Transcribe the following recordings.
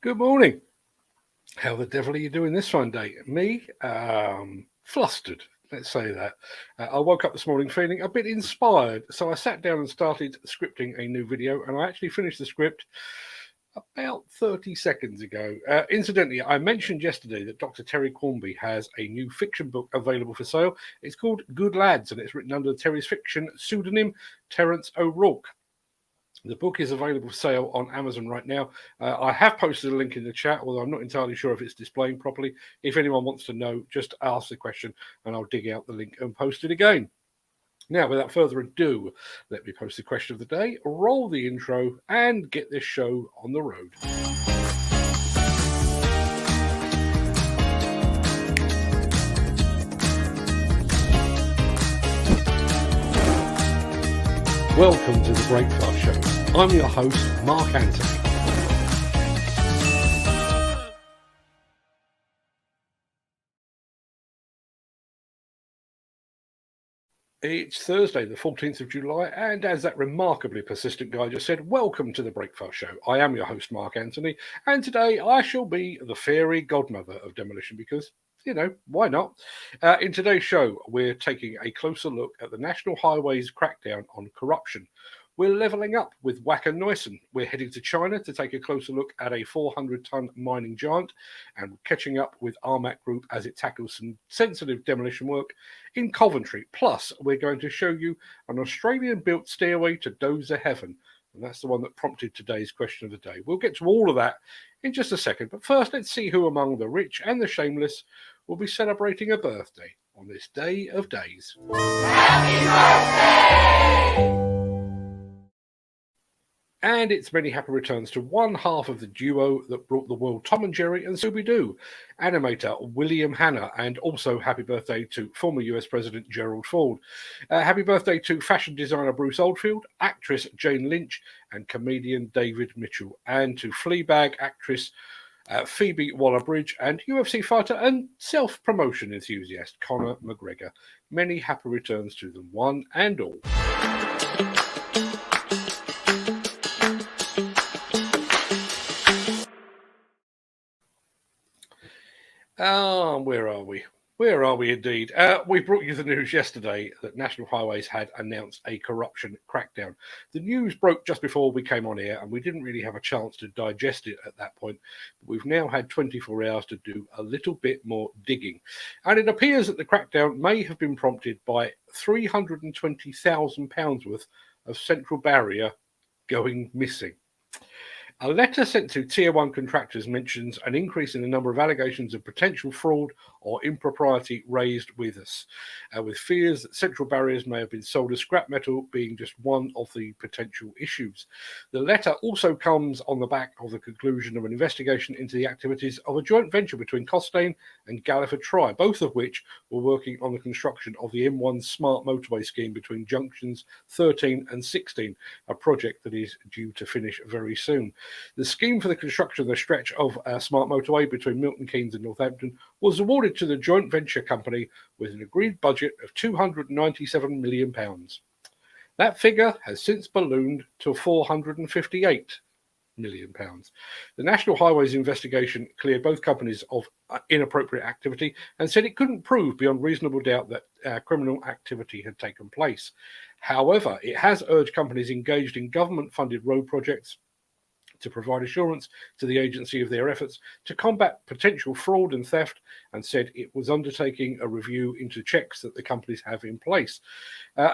Good morning. How the devil are you doing this fine day? Me? Flustered. Let's say that. I woke up this morning feeling a bit inspired, so I sat down and started scripting a new video, and I actually finished the script about 30 seconds ago. Incidentally, I mentioned yesterday that Dr. Terry Cornby has a new fiction book available for sale. It's called Good Lads, and it's written under Terry's fiction pseudonym, Terence O'Rourke. The book is available for sale on Amazon right now. I have posted a link in the chat, although I'm not entirely sure if it's displaying properly. If anyone wants to know, just ask the question and I'll dig out the link and post it again. Now, without further ado, let me post the question of the day, roll the intro, and get this show on the road. Welcome to the Breakfast Show. I'm your host, Mark Anthony. It's Thursday, the 14th of July, and as that remarkably persistent guy just said, welcome to the Breakfast Show. I am your host, Mark Anthony, and today I shall be the fairy godmother of demolition because, you know, why not? In today's show, we're taking a closer look at the National Highways crackdown on corruption. We're levelling up with Wacker Neuson. We're heading to China to take a closer look at a 400-ton mining giant, and we're catching up with Armac Group as it tackles some sensitive demolition work in Coventry. Plus, we're going to show you an Australian-built stairway to dozer heaven, and that's the one that prompted today's question of the day. We'll get to all of that in just a second, but first, let's see who among the rich and the shameless will be celebrating a birthday on this day of days. Happy birthday! And it's many happy returns to one half of the duo that brought the world Tom and Jerry and Scooby-Doo, animator William Hanna, and also happy birthday to former US President Gerald Ford. Happy birthday to fashion designer Bruce Oldfield, actress Jane Lynch, and comedian David Mitchell, and to Fleabag actress Phoebe Waller-Bridge, and UFC fighter and self-promotion enthusiast Conor McGregor. Many happy returns to them, one and all. Where are we? Where are we indeed? We brought you the news yesterday that National Highways had announced a corruption crackdown. The news broke just before we came on air, and we didn't really have a chance to digest it at that point. But we've now had 24 hours to do a little bit more digging. And it appears that the crackdown may have been prompted by £320,000 worth of central barrier going missing. A letter sent to Tier 1 contractors mentions an increase in the number of allegations of potential fraud or impropriety raised with us, with fears that central barriers may have been sold as scrap metal being just one of the potential issues. The letter also comes on the back of the conclusion of an investigation into the activities of a joint venture between Costain and Galliford Try, both of which were working on the construction of the M1 smart motorway scheme between junctions 13 and 16, a project that is due to finish very soon. The scheme for the construction of the stretch of a smart motorway between Milton Keynes and Northampton was awarded to the joint venture company with an agreed budget of £297 million. That figure has since ballooned to £458 million. The National Highways investigation cleared both companies of inappropriate activity and said it couldn't prove beyond reasonable doubt that criminal activity had taken place. However, it has urged companies engaged in government-funded road projects to provide assurance to the agency of their efforts to combat potential fraud and theft, and said it was undertaking a review into checks that the companies have in place.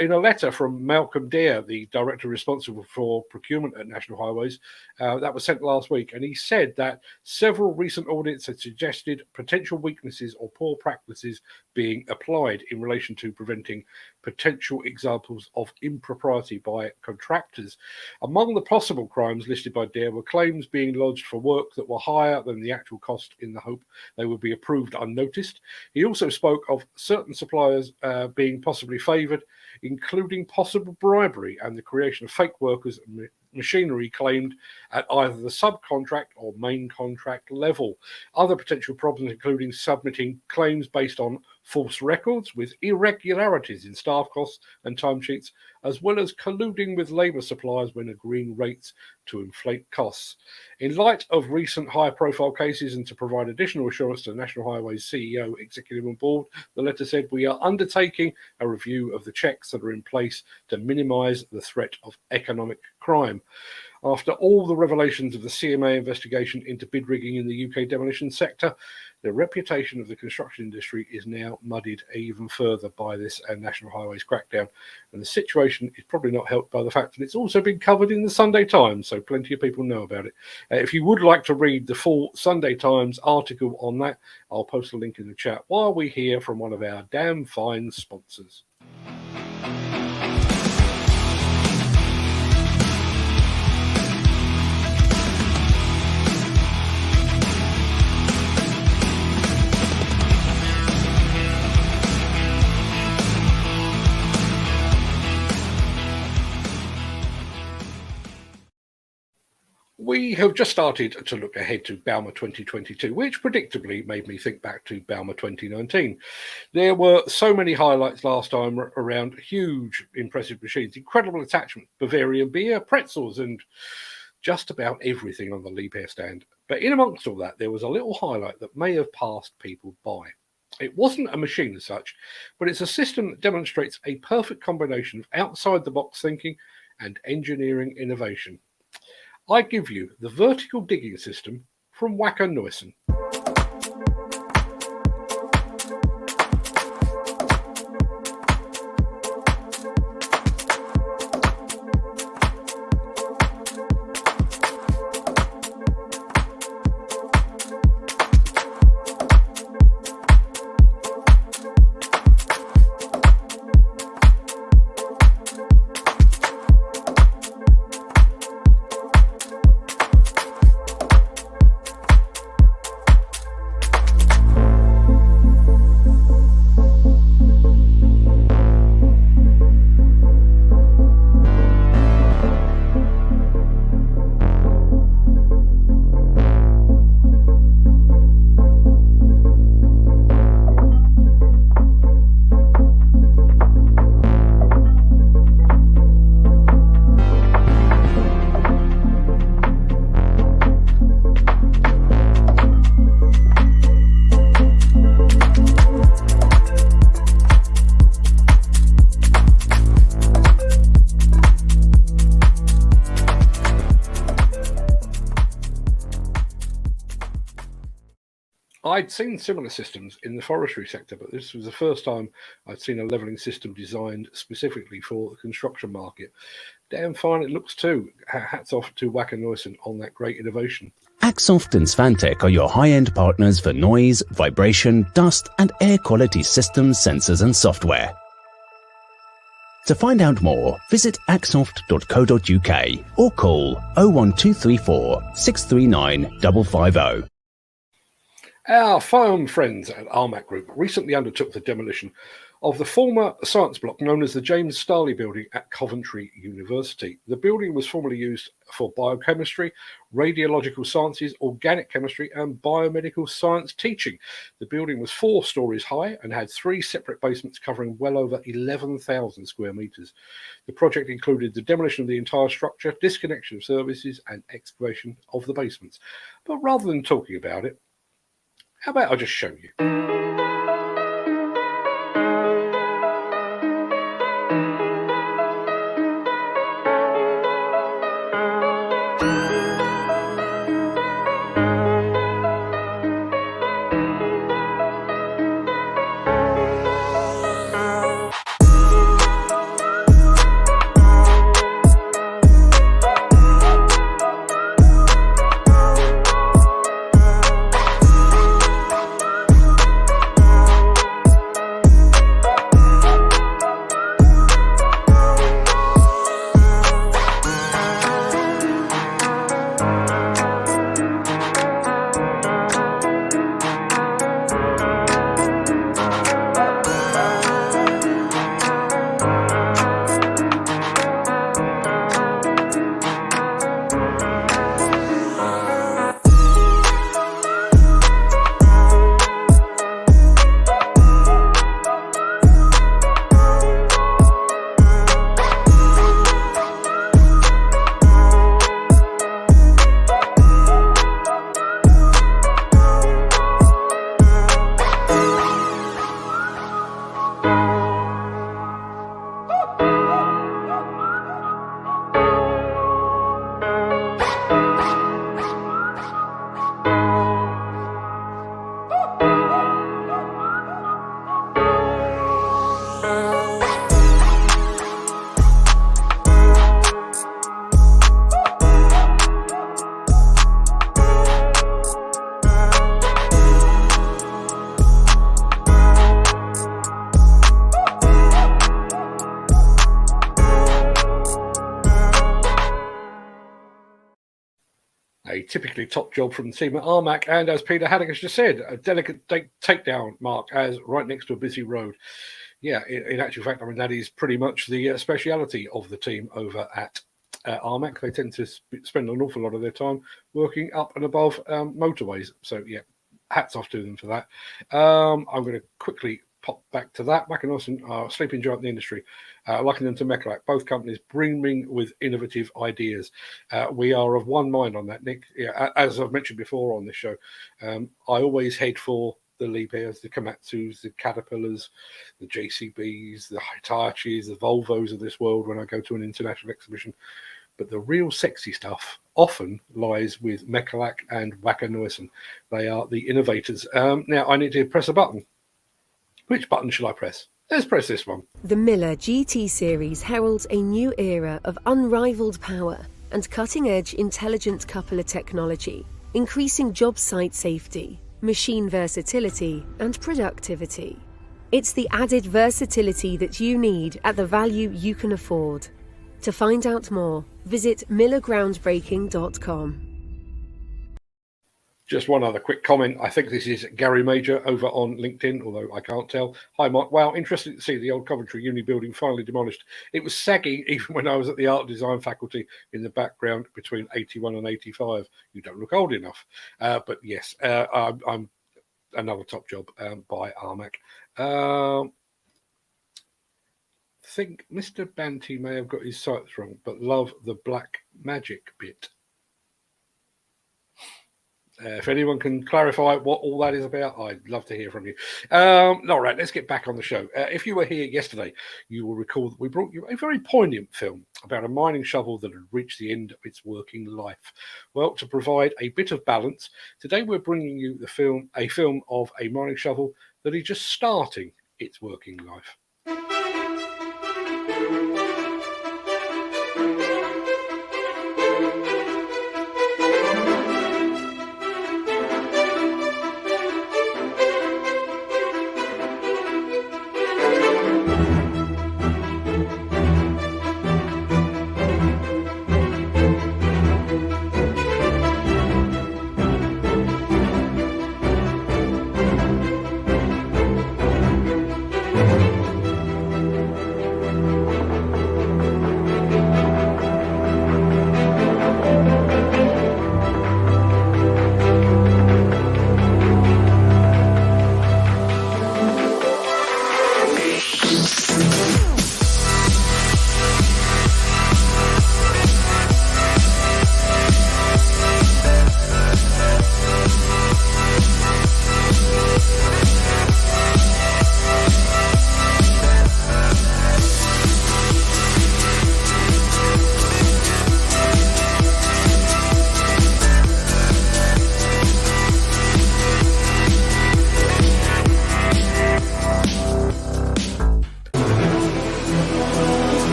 In a letter from Malcolm Dare, the director responsible for procurement at National Highways, that was sent last week, and he said that several recent audits had suggested potential weaknesses or poor practices being applied in relation to preventing potential examples of impropriety by contractors. Among the possible crimes listed by Dare were claims being lodged for work that were higher than the actual cost in the hope they would be approved unnoticed. He also spoke of certain suppliers being possibly favoured, including possible bribery and the creation of fake workers and machinery claimed at either the subcontract or main contract level. Other potential problems including submitting claims based on false records with irregularities in staff costs and timesheets, as well as colluding with labour suppliers when agreeing rates to inflate costs. In light of recent high-profile cases and to provide additional assurance to the National Highways CEO, Executive and Board, the letter said, "We are undertaking a review of the checks that are in place to minimise the threat of economic crime." After all the revelations of the CMA investigation into bid rigging in the UK demolition sector, the reputation of the construction industry is now muddied even further by this National Highways crackdown. And the situation is probably not helped by the fact that it's also been covered in the Sunday Times, so plenty of people know about it. If you would like to read the full Sunday Times article on that, I'll post a link in the chat while we hear from one of our damn fine sponsors. We have just started to look ahead to Bauma 2022, which predictably made me think back to Bauma 2019. There were so many highlights last time around huge, impressive machines, incredible attachments, Bavarian beer, pretzels, and just about everything on the Liebherr stand. But in amongst all that, there was a little highlight that may have passed people by. It wasn't a machine as such, but it's a system that demonstrates a perfect combination of outside-the-box thinking and engineering innovation. I give you the vertical digging system from Wacker Neuson. I'd seen similar systems in the forestry sector, but this was the first time I'd seen a levelling system designed specifically for the construction market. Damn fine it looks too. Hats off to Wacker Neuson on that great innovation. Axsoft and Svantec are your high-end partners for noise, vibration, dust and air quality systems, sensors and software. To find out more, visit axsoft.co.uk or call 01234 639 550. Our firm friends at Armac Group recently undertook the demolition of the former science block known as the James Starley Building at Coventry University. The building was formerly used for biochemistry, radiological sciences, organic chemistry and biomedical science teaching. The building was 4 stories high and had 3 separate basements covering well over 11,000 square metres. The project included the demolition of the entire structure, disconnection of services and excavation of the basements. But rather than talking about it, how about I just show you? typically top job from the team at Armac, and as Peter Haddock has just said, a delicate takedown, Mark, as right next to a busy road. Yeah, in actual fact, I mean, that is pretty much the speciality of the team over at Armac. They tend to spend an awful lot of their time working up and above motorways. So, yeah, hats off to them for that. I'm going to quickly pop back to that. Wacker Neuson are a sleeping giant in the industry, liking them to Mechalak. Both companies brimming with innovative ideas. We are of one mind on that, Nick. Yeah, as I've mentioned before on this show, I always head for the Liebherrs, the Komatsus, the Caterpillars, the JCBs, the Hitachis, the Volvos of this world when I go to an international exhibition. But the real sexy stuff often lies with Mechalak and Wacker Neuson. They are the innovators. Now, I need to press a button. Which button shall I press? Let's press this one. The Miller GT series heralds a new era of unrivaled power and cutting-edge intelligent coupler technology, increasing job site safety, machine versatility, and productivity. It's the added versatility that you need at the value you can afford. To find out more, visit millergroundbreaking.com. Just one other quick comment. I think this is Gary Major over on LinkedIn, although I can't tell. Hi, Mark. Wow, interesting to see the old Coventry Uni building finally demolished. It was sagging even when I was at the art design faculty in the background between 81 and 85. You don't look old enough. But yes, I'm another top job by Armac. I think Mr. Banty may have got his sights wrong, but love the black magic bit. If anyone can clarify what all that is about, I'd love to hear from you. All right, let's get back on the show. If you were here yesterday, you will recall that we brought you a very poignant film about a mining shovel that had reached the end of its working life. Well, to provide a bit of balance, today we're bringing you a film of a mining shovel that is just starting its working life.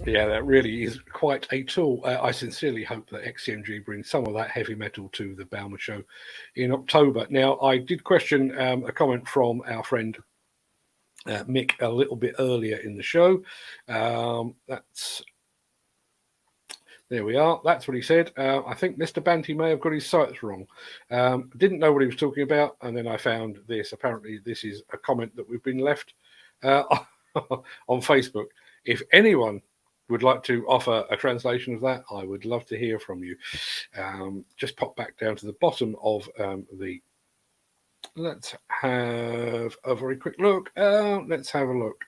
Yeah, that really is quite a tool. I sincerely hope that XCMG brings some of that heavy metal to the Bauma show in October. Now, I did question a comment from our friend Mick a little bit earlier in the show. There we are. That's what he said. I think Mr. Banty may have got his sights wrong. Didn't know what he was talking about, and then I found this. Apparently, this is a comment that we've been left on Facebook. If anyone would like to offer a translation of that, I would love to hear from you. Just pop back down to the bottom of the Let's have a very quick look. Let's have a look.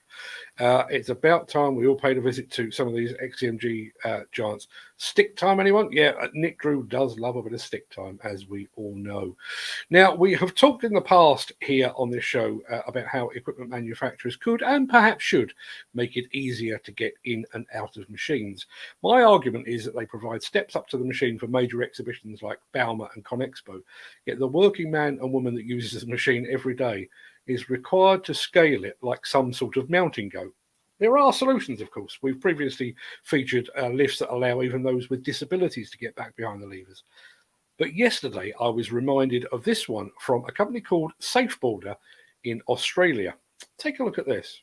It's about time we all paid a visit to some of these XCMG giants. Stick time, anyone? Yeah, Nick Drew does love a bit of stick time, as we all know. Now, we have talked in the past here on this show about how equipment manufacturers could and perhaps should make it easier to get in and out of machines. My argument is that they provide steps up to the machine for major exhibitions like Bauma and ConExpo, yet the working man and woman that uses the machine every day is required to scale it like some sort of mounting goat. There are solutions, of course. We've previously featured lifts that allow even those with disabilities to get back behind the levers. But yesterday, I was reminded of this one from a company called Safeboarder in Australia. Take a look at this.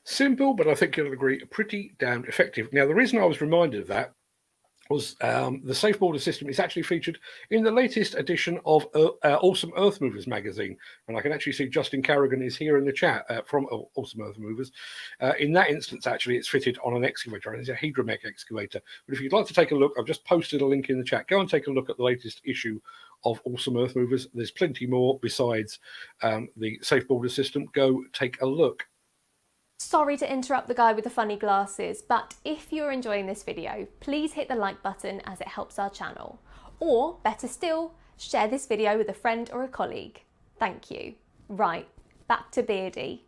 Simple, but I think you'll agree, pretty damn effective. Now, the reason I was reminded of that was the Safeboarder system is actually featured in the latest edition of Awesome Earth Movers magazine. And I can actually see Justin Carrigan is here in the chat from Awesome Earth Movers. In that instance, actually, it's fitted on an excavator, and it's a Hydromech excavator. But if you'd like to take a look, I've just posted a link in the chat. Go and take a look at the latest issue of Awesome Earth Movers. There's plenty more besides the Safeboarder system. Go take a look. Sorry to interrupt the guy with the funny glasses, but if you're enjoying this video, please hit the like button as it helps our channel. Or, better still, share this video with a friend or a colleague. Thank you. Right, back to Beardy.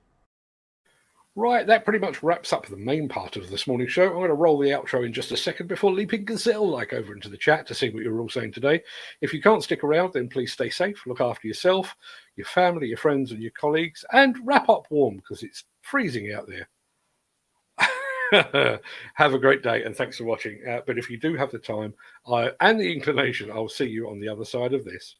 Right, that pretty much wraps up the main part of this morning's show. I'm going to roll the outro in just a second before leaping gazelle-like over into the chat to see what you're all saying today. If you can't stick around, then please stay safe, look after yourself, your family, your friends and your colleagues, and wrap up warm because it's freezing out there. Have a great day and thanks for watching. But if you do have the time and the inclination, I'll see you on the other side of this.